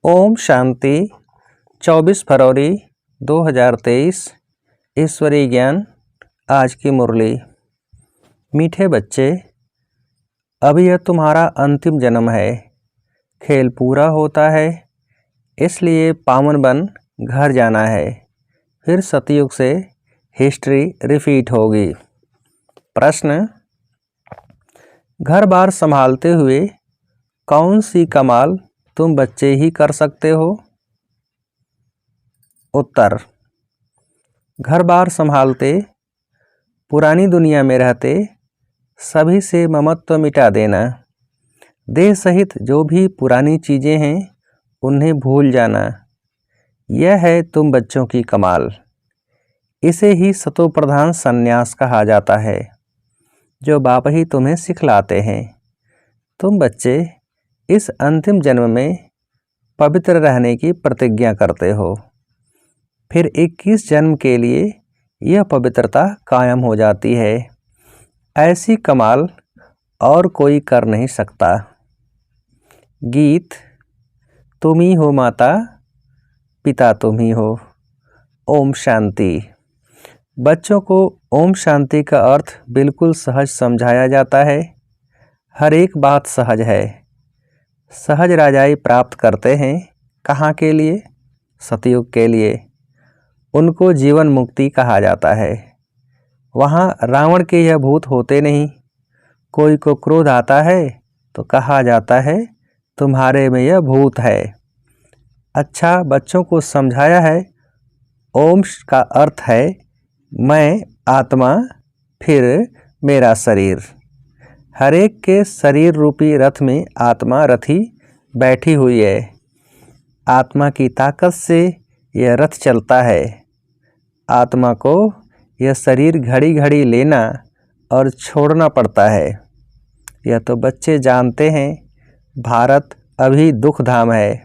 ओम शांति। 24 फरवरी 2023 ईश्वरीय ज्ञान। आज की मुरली। मीठे बच्चे, अभी यह तुम्हारा अंतिम जन्म है। खेल पूरा होता है, इसलिए पावन बन घर जाना है। फिर सतयुग से हिस्ट्री रिपीट होगी। प्रश्न: घर बार संभालते हुए कौन सी कमाल तुम बच्चे ही कर सकते हो? उत्तर: घर बार संभालते, पुरानी दुनिया में रहते, सभी से ममत्व मिटा देना। देह सहित जो भी पुरानी चीज़ें हैं उन्हें भूल जाना। यह है तुम बच्चों की कमाल। इसे ही सतोप्रधान संन्यास कहा जाता है, जो बाप ही तुम्हें सिखलाते हैं। तुम बच्चे इस अंतिम जन्म में पवित्र रहने की प्रतिज्ञा करते हो। फिर 21 जन्म के लिए यह पवित्रता कायम हो जाती है। ऐसी कमाल और कोई कर नहीं सकता। गीत: तुम ही हो माता, पिता तुम ही हो। ओम शांति। बच्चों को ओम शांति का अर्थ बिल्कुल सहज समझाया जाता है। हर एक बात सहज है। सहज राजाई प्राप्त करते हैं। कहाँ के लिए? सतयुग के लिए। उनको जीवन मुक्ति कहा जाता है। वहाँ रावण के यह भूत होते नहीं। कोई को क्रोध आता है तो कहा जाता है तुम्हारे में यह भूत है। अच्छा, बच्चों को समझाया है। ओम का अर्थ है मैं आत्मा, फिर मेरा शरीर। हर एक के शरीर रूपी रथ में आत्मा रथी बैठी हुई है। आत्मा की ताकत से यह रथ चलता है। आत्मा को यह शरीर घड़ी घड़ी लेना और छोड़ना पड़ता है। यह तो बच्चे जानते हैं। भारत अभी दुखधाम है।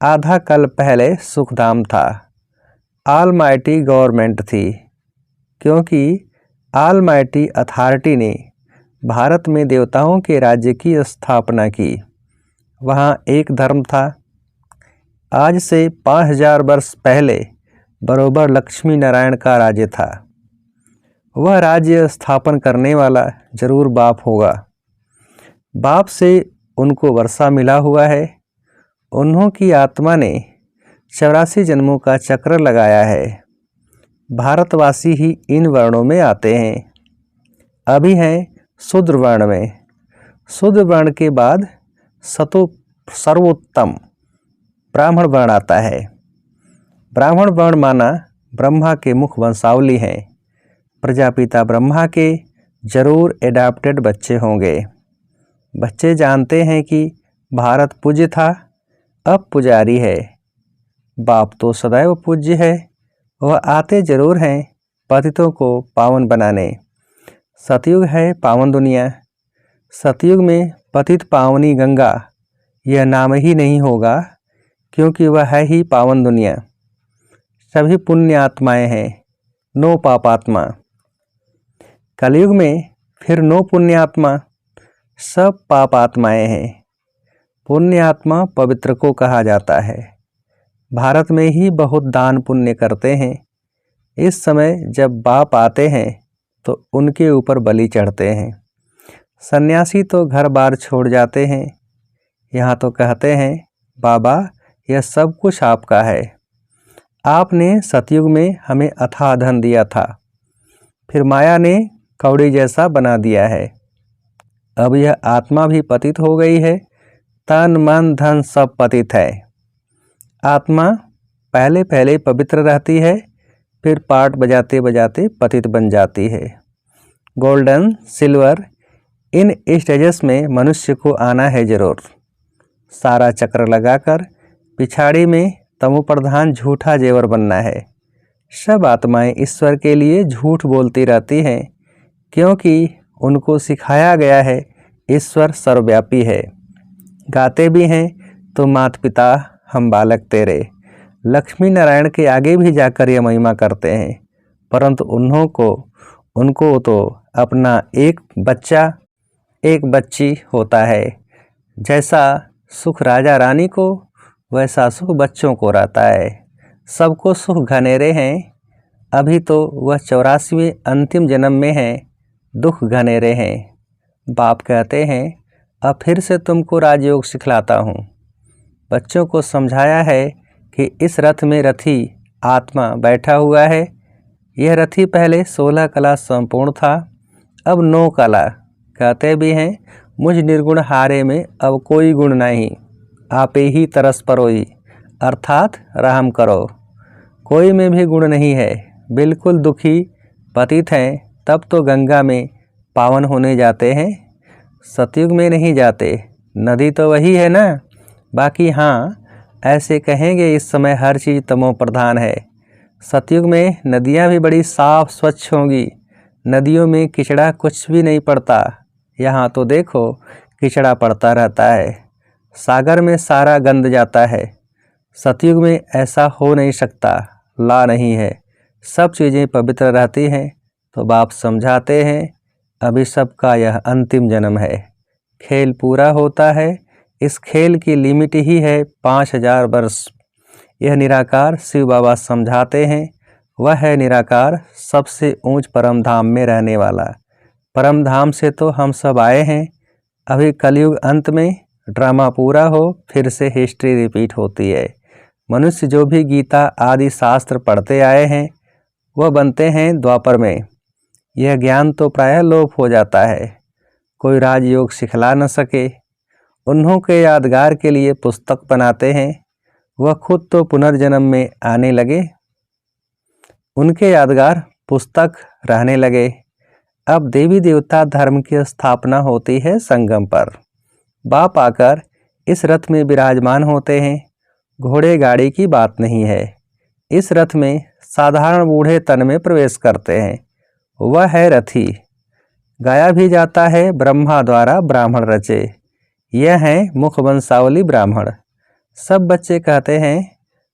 आधा कल पहले सुखधाम था। ऑलमाइटी गवर्नमेंट थी, क्योंकि ऑलमाइटी अथॉरिटी ने भारत में देवताओं के राज्य की स्थापना की। वहाँ एक धर्म था। आज से 5000 वर्ष पहले बरोबर लक्ष्मी नारायण का राज्य था। वह राज्य स्थापन करने वाला जरूर बाप होगा। बाप से उनको वर्षा मिला हुआ है। उन्हों की आत्मा ने 84 जन्मों का चक्र लगाया है। भारतवासी ही इन वर्णों में आते हैं। अभी हैं शूद्र वर्ण में। शूद्र वर्ण के बाद सर्वोत्तम ब्राह्मण वर्ण आता है। ब्राह्मण वर्ण माना ब्रह्मा के मुख वंशावली हैं। प्रजापिता ब्रह्मा के जरूर एडाप्टेड बच्चे होंगे। बच्चे जानते हैं कि भारत पूज्य था, अब पुजारी है। बाप तो सदैव पूज्य है। वह आते जरूर हैं पतितों को पावन बनाने। सतयुग है पावन दुनिया। सतयुग में पतित पावनी गंगा यह नाम ही नहीं होगा, क्योंकि वह है ही पावन दुनिया। सभी पुण्य आत्माएँ हैं, नो पापात्मा। कलयुग में फिर नो पुण्यात्मा, सब पापात्माएँ हैं। पुण्य आत्मा पवित्र को कहा जाता है। भारत में ही बहुत दान पुण्य करते हैं। इस समय जब बाप आते हैं तो उनके ऊपर बलि चढ़ते हैं। सन्यासी तो घर बार छोड़ जाते हैं। यहाँ तो कहते हैं बाबा यह सब कुछ आपका है। आपने सतयुग में हमें अथाह धन दिया था, फिर माया ने कौड़ी जैसा बना दिया है। अब यह आत्मा भी पतित हो गई है। तन मन धन सब पतित है। आत्मा पहले पहले पवित्र रहती है, फिर पाठ बजाते बजाते पतित बन जाती है। गोल्डन, सिल्वर, इन स्टेजेस में मनुष्य को आना है जरूर। सारा चक्र लगाकर पिछाड़ी में तमोप्रधान झूठा जेवर बनना है। सब आत्माएं ईश्वर के लिए झूठ बोलती रहती हैं, क्योंकि उनको सिखाया गया है ईश्वर सर्वव्यापी है। गाते भी हैं तो माता पिता हम बालक तेरे। लक्ष्मी नारायण के आगे भी जाकर यह महिमा करते हैं, परंतु उनको तो अपना एक बच्चा एक बच्ची होता है। जैसा सुख राजा रानी को, वैसा सुख बच्चों को रहता है। सबको सुख घनेरे हैं, अभी तो वह 84वें अंतिम जन्म में हैं, दुख घनेरे हैं। बाप कहते हैं, अब फिर से तुमको राजयोग सिखलाता हूँ। बच्चों को समझाया है कि इस रथ में रथी आत्मा बैठा हुआ है। यह रथी पहले 16 कला संपूर्ण था, अब 9 कला। कहते भी हैं, मुझ निर्गुण हारे में अब कोई गुण नहीं, आपे ही तरस परोई, अर्थात रहम करो। कोई में भी गुण नहीं है, बिल्कुल दुखी पतित हैं, तब तो गंगा में पावन होने जाते हैं, सतयुग में नहीं जाते। नदी तो वही है ना। बाकी हाँ, ऐसे कहेंगे इस समय हर चीज़ तमो प्रधान है। सतयुग में नदियाँ भी बड़ी साफ स्वच्छ होंगी, नदियों में किचड़ा कुछ भी नहीं पड़ता। यहाँ तो देखो किचड़ा पड़ता रहता है, सागर में सारा गंद जाता है। सतयुग में ऐसा हो नहीं सकता, ला नहीं है, सब चीज़ें पवित्र रहती हैं। तो बाप समझाते हैं, अभी सबका यह अंतिम जन्म है, खेल पूरा होता है। इस खेल की लिमिट ही है 5000 वर्ष। यह निराकार शिव बाबा समझाते हैं, वह है निराकार, सबसे ऊंच परम धाम में रहने वाला। परम धाम से तो हम सब आए हैं। अभी कलयुग अंत में ड्रामा पूरा हो, फिर से हिस्ट्री रिपीट होती है। मनुष्य जो भी गीता आदि शास्त्र पढ़ते आए हैं, वह बनते हैं द्वापर में। यह ज्ञान तो प्रायः लोप हो जाता है, कोई राजयोग सिखला न सके। उन्हों के यादगार के लिए पुस्तक बनाते हैं, वह खुद तो पुनर्जन्म में आने लगे, उनके यादगार पुस्तक रहने लगे। अब देवी देवता धर्म की स्थापना होती है संगम पर। बाप आकर इस रथ में विराजमान होते हैं। घोड़े गाड़ी की बात नहीं है, इस रथ में साधारण बूढ़े तन में प्रवेश करते हैं, वह है रथी। गाया भी जाता है, ब्रह्मा द्वारा ब्राह्मण रचे, यह हैं मुख वंशावली ब्राह्मण। सब बच्चे कहते हैं,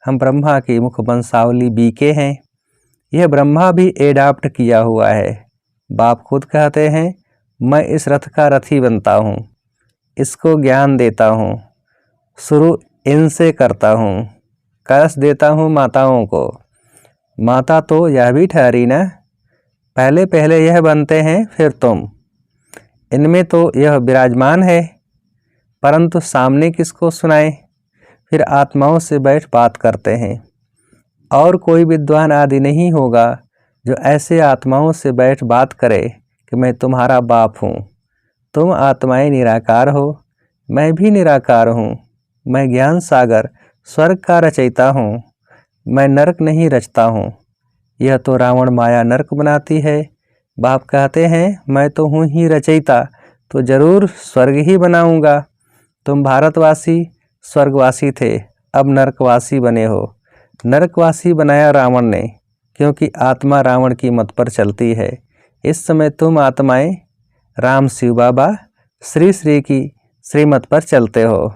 हम ब्रह्मा की मुख वंशावली बीके हैं। यह ब्रह्मा भी एडाप्ट किया हुआ है। बाप खुद कहते हैं, मैं इस रथ का रथी बनता हूँ, इसको ज्ञान देता हूँ, शुरू इनसे करता हूँ, कलश देता हूँ माताओं को। माता तो यह भी ठहरी ना, पहले पहले यह बनते हैं फिर तुम। इनमें तो यह विराजमान है, परंतु सामने किसको सुनाएं। फिर आत्माओं से बैठ बात करते हैं, और कोई विद्वान आदि नहीं होगा जो ऐसे आत्माओं से बैठ बात करे कि मैं तुम्हारा बाप हूँ, तुम आत्माएं निराकार हो, मैं भी निराकार हूँ, मैं ज्ञान सागर स्वर्ग का रचयिता हूँ, मैं नरक नहीं रचता हूँ। यह तो रावण माया नरक बनाती है। बाप कहते हैं, मैं तो हूँ ही रचयिता, तो जरूर स्वर्ग ही बनाऊंगा। तुम भारतवासी स्वर्गवासी थे, अब नरकवासी बने हो। नरकवासी बनाया रावण ने, क्योंकि आत्मा रावण की मत पर चलती है। इस समय तुम आत्माएं राम शिव बाबा श्री श्री की श्रीमत पर चलते हो।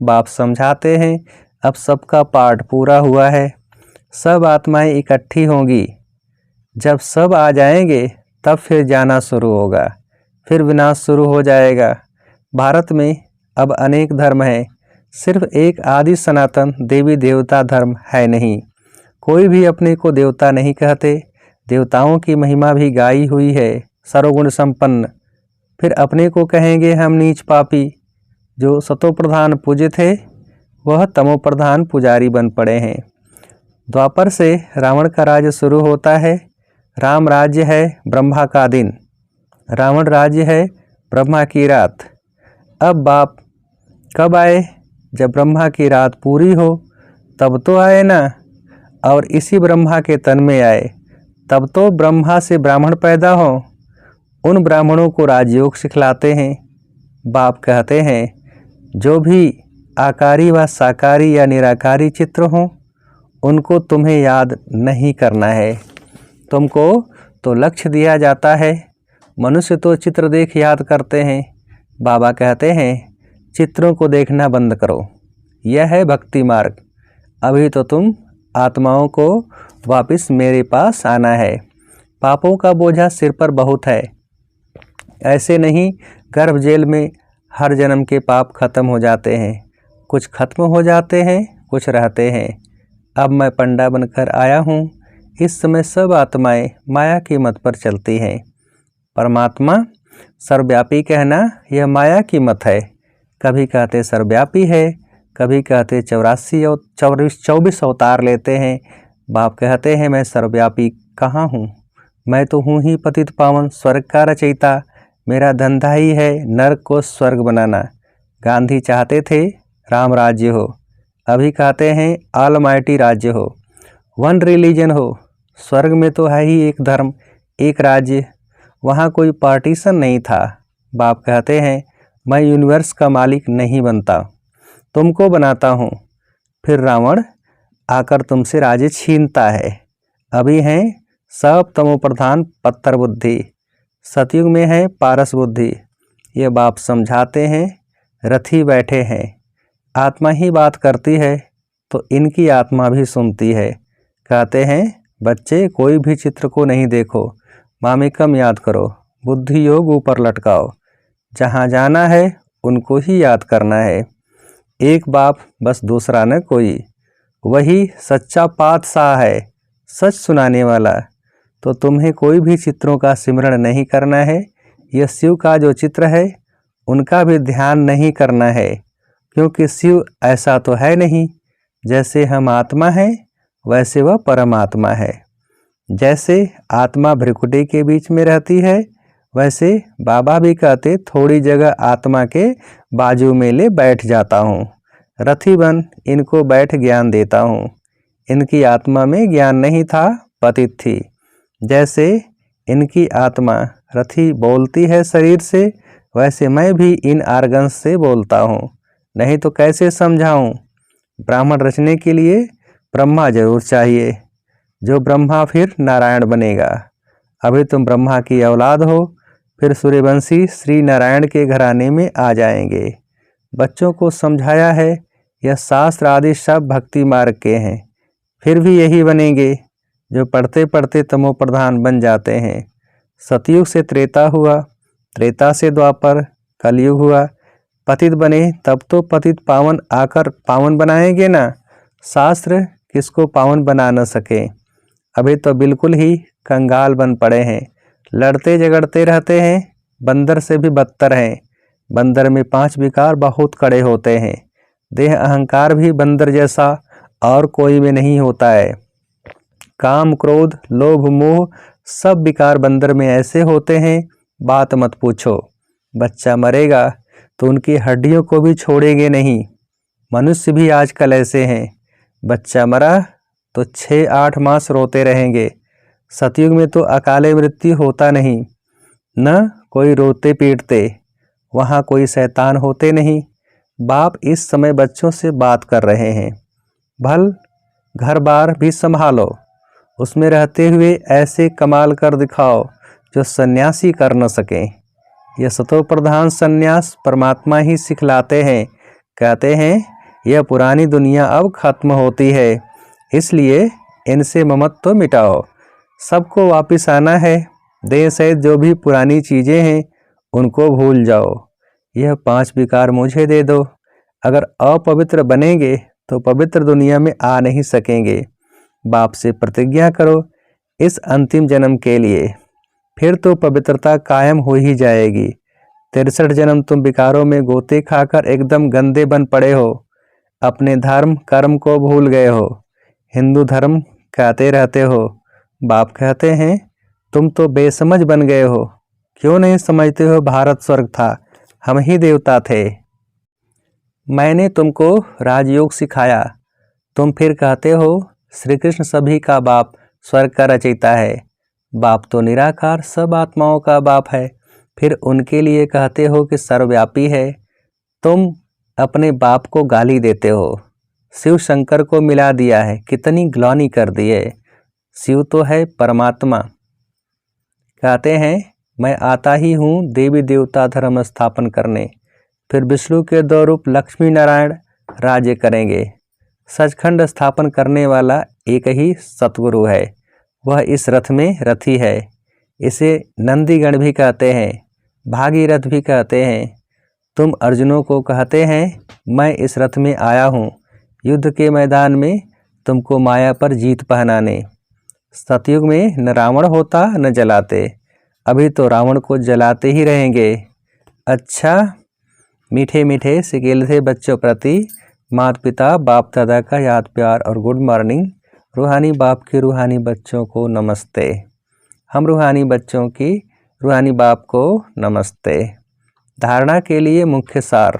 बाप समझाते हैं, अब सबका पाठ पूरा हुआ है, सब आत्माएं इकट्ठी होंगी। जब सब आ जाएंगे तब फिर जाना शुरू होगा, फिर विनाश शुरू हो जाएगा। भारत में अब अनेक धर्म हैं, सिर्फ एक आदि सनातन देवी देवता धर्म है नहीं। कोई भी अपने को देवता नहीं कहते, देवताओं की महिमा भी गाई हुई है, सर्वगुण संपन्न। फिर अपने को कहेंगे हम नीच पापी। जो सतोप्रधान पूज्य थे, वह तमोप्रधान पुजारी बन पड़े हैं। द्वापर से रावण का राज्य शुरू होता है। राम राज्य है ब्रह्मा का दिन, रावण राज्य है ब्रह्मा की रात। अब बाप कब आए? जब ब्रह्मा की रात पूरी हो तब तो आए ना, और इसी ब्रह्मा के तन में आए, तब तो ब्रह्मा से ब्राह्मण पैदा हो। उन ब्राह्मणों को राजयोग सिखलाते हैं। बाप कहते हैं, जो भी आकारी व साकारी या निराकारी चित्र हों, उनको तुम्हें याद नहीं करना है। तुमको तो लक्ष्य दिया जाता है। मनुष्य तो चित्र देख याद करते हैं। बाबा कहते हैं, चित्रों को देखना बंद करो, यह है भक्ति मार्ग। अभी तो तुम आत्माओं को वापस मेरे पास आना है। पापों का बोझा सिर पर बहुत है। ऐसे नहीं गर्भ जेल में हर जन्म के पाप खत्म हो जाते हैं, कुछ खत्म हो जाते हैं, कुछ रहते हैं। अब मैं पंडा बनकर आया हूँ। इस समय सब आत्माएं माया की मत पर चलती हैं। परमात्मा सर्वव्यापी कहना यह माया की मत है। कभी कहते सर्वव्यापी है, कभी कहते 24 अवतार लेते हैं। बाप कहते हैं मैं सर्वव्यापी कहाँ हूँ, मैं तो हूँ ही पतित पावन स्वर्ग का रचयिता। मेरा धंधा ही है नरक को स्वर्ग बनाना। गांधी चाहते थे राम राज्य हो, अभी कहते हैं ऑलमाइटी राज्य हो, वन रिलीजन हो। स्वर्ग में तो है ही एक धर्म, एक राज्य, वहाँ कोई पार्टीशन नहीं था। बाप कहते हैं मैं यूनिवर्स का मालिक नहीं बनता, तुमको बनाता हूँ। फिर रावण आकर तुमसे राज्य छीनता है। अभी हैं सब तमोप्रधान पत्थर बुद्धि, सतयुग में है पारस बुद्धि। ये बाप समझाते हैं, रथी बैठे हैं। आत्मा ही बात करती है तो इनकी आत्मा भी सुनती है। कहते हैं बच्चे कोई भी चित्र को नहीं देखो, मामिकम याद करो, बुद्धि योग ऊपर लटकाओ। जहाँ जाना है उनको ही याद करना है। एक बाप बस दूसरा न कोई, वही सच्चा पातशाह है, सच सुनाने वाला। तो तुम्हें कोई भी चित्रों का सिमरण नहीं करना है। यह शिव का जो चित्र है उनका भी ध्यान नहीं करना है, क्योंकि शिव ऐसा तो है नहीं। जैसे हम आत्मा हैं वैसे वह परमात्मा है। जैसे आत्मा भ्रिकुटी के बीच में रहती है, वैसे बाबा भी कहते थोड़ी जगह आत्मा के बाजू में ले बैठ जाता हूँ। रथी बन इनको बैठ ज्ञान देता हूँ। इनकी आत्मा में ज्ञान नहीं था, पतित थी। जैसे इनकी आत्मा रथी बोलती है शरीर से, वैसे मैं भी इन आर्गन्स से बोलता हूँ। नहीं तो कैसे समझाऊँ? ब्राह्मण रचने के लिए ब्रह्मा जरूर चाहिए, जो ब्रह्मा फिर नारायण बनेगा। अभी तुम ब्रह्मा की औलाद हो, फिर सूर्यवंशी श्री नारायण के घराने में आ जाएंगे। बच्चों को समझाया है यह शास्त्र आदि सब भक्ति मार्ग के हैं, फिर भी यही बनेंगे जो पढ़ते पढ़ते तमोप्रधान बन जाते हैं। सतयुग से त्रेता हुआ, त्रेता से द्वापर, कलयुग हुआ। पतित बने तब तो पतित पावन आकर पावन बनाएंगे ना। शास्त्र किसको पावन बना न सके। अभी तो बिल्कुल ही कंगाल बन पड़े हैं, लड़ते झगड़ते रहते हैं, बंदर से भी बदतर हैं। बंदर में 5 विकार बहुत कड़े होते हैं। देह अहंकार भी बंदर जैसा और कोई में नहीं होता है। काम क्रोध लोभ मोह सब विकार बंदर में ऐसे होते हैं, बात मत पूछो। बच्चा मरेगा तो उनकी हड्डियों को भी छोड़ेंगे नहीं। मनुष्य भी आजकल ऐसे हैं, बच्चा मरा तो 6-8 मास रोते रहेंगे। सतयुग में तो अकाले मृत्यु होता नहीं, न कोई रोते पीटते, वहाँ कोई शैतान होते नहीं। बाप इस समय बच्चों से बात कर रहे हैं। भल घर बार भी संभालो, उसमें रहते हुए ऐसे कमाल कर दिखाओ जो सन्यासी कर न सके। यह सतो प्रधान सन्यास परमात्मा ही सिखलाते हैं। कहते हैं यह पुरानी दुनिया अब खत्म होती है, इसलिए इनसे ममत्व मिटाओ। सबको वापिस आना है। देह सहित जो भी पुरानी चीज़ें हैं उनको भूल जाओ। यह 5 विकार मुझे दे दो। अगर अपवित्र बनेंगे तो पवित्र दुनिया में आ नहीं सकेंगे। बाप से प्रतिज्ञा करो इस अंतिम जन्म के लिए, फिर तो पवित्रता कायम हो ही जाएगी। 63 जन्म तुम विकारों में गोते खाकर एकदम गंदे बन पड़े हो। अपने धर्म कर्म को भूल गए हो, हिंदू धर्म कहते रहते हो। बाप कहते हैं तुम तो बेसमझ बन गए हो। क्यों नहीं समझते हो भारत स्वर्ग था, हम ही देवता थे। मैंने तुमको राजयोग सिखाया, तुम फिर कहते हो श्री कृष्ण सभी का बाप स्वर्ग का रचयिता है। बाप तो निराकार सब आत्माओं का बाप है, फिर उनके लिए कहते हो कि सर्वव्यापी है। तुम अपने बाप को गाली देते हो। शिव शंकर को मिला दिया है, कितनी ग्लानि कर दी है। शिव तो है परमात्मा। कहते हैं मैं आता ही हूँ देवी देवता धर्म स्थापन करने, फिर विष्णु के 2 रूप लक्ष्मी नारायण राज्य करेंगे। सचखंड स्थापन करने वाला एक ही सतगुरु है, वह इस रथ में रथी है। इसे नंदीगण भी कहते हैं, भागीरथ भी कहते हैं। तुम अर्जुनों को कहते हैं मैं इस रथ में आया हूँ, युद्ध के मैदान में तुमको माया पर जीत पहनाने। सतयुग में न रावण होता न जलाते, अभी तो रावण को जलाते ही रहेंगे। अच्छा, मीठे मीठे सिकेल थे बच्चों प्रति, माता पिता बाप दादा का याद प्यार और गुड मॉर्निंग। रूहानी बाप के रूहानी बच्चों को नमस्ते। हम रूहानी बच्चों की रूहानी बाप को नमस्ते। धारणा के लिए मुख्य सार।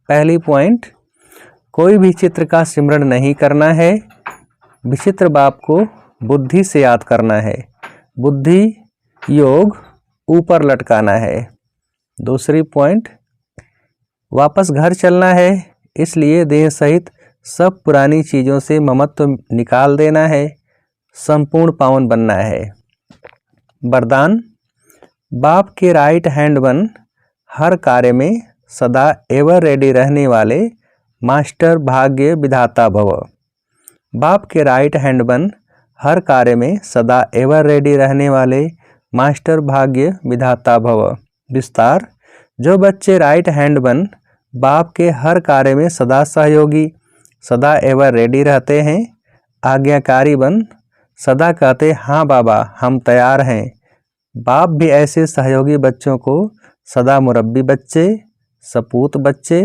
पहली पॉइंट, कोई भी चित्र का सिमरन नहीं करना है, विचित्र बाप को बुद्धि से याद करना है। बुद्धि योग ऊपर लटकाना है। दूसरी पॉइंट, वापस घर चलना है, इसलिए देह सहित सब पुरानी चीज़ों से ममत्व निकाल देना है, संपूर्ण पावन बनना है। वरदान, बाप के राइट हैंड बन, हर कार्य में सदा एवर रेडी रहने वाले मास्टर भाग्य विधाता भव। बाप के राइट हैंड बन, हर कार्य में सदा एवर रेडी रहने वाले मास्टर भाग्य विधाता भव। विस्तार, जो बच्चे राइट हैंड बन बाप के हर कार्य में सदा सहयोगी, सदा एवर रेडी रहते हैं, आज्ञाकारी बन, सदा कहते हाँ बाबा हम तैयार हैं। बाप भी ऐसे सहयोगी बच्चों को सदा मुरब्बी बच्चे, सपूत बच्चे,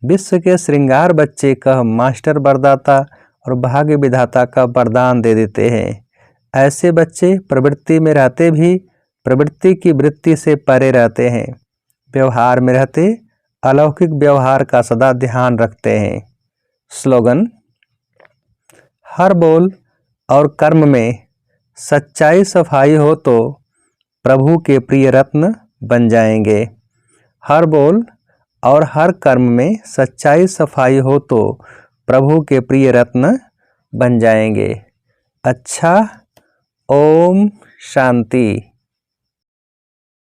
विश्व के श्रृंगार बच्चे का मास्टर वरदाता और भाग्य विधाता का वरदान दे देते हैं। ऐसे बच्चे प्रवृत्ति में रहते भी प्रवृत्ति की वृत्ति से परे रहते हैं, व्यवहार में रहते अलौकिक व्यवहार का सदा ध्यान रखते हैं। स्लोगन, हर बोल और कर्म में सच्चाई सफाई हो तो प्रभु के प्रिय रत्न बन जाएंगे। हर बोल और हर कर्म में सच्चाई सफाई हो तो प्रभु के प्रिय रत्न बन जाएंगे। अच्छा, ओम शांति।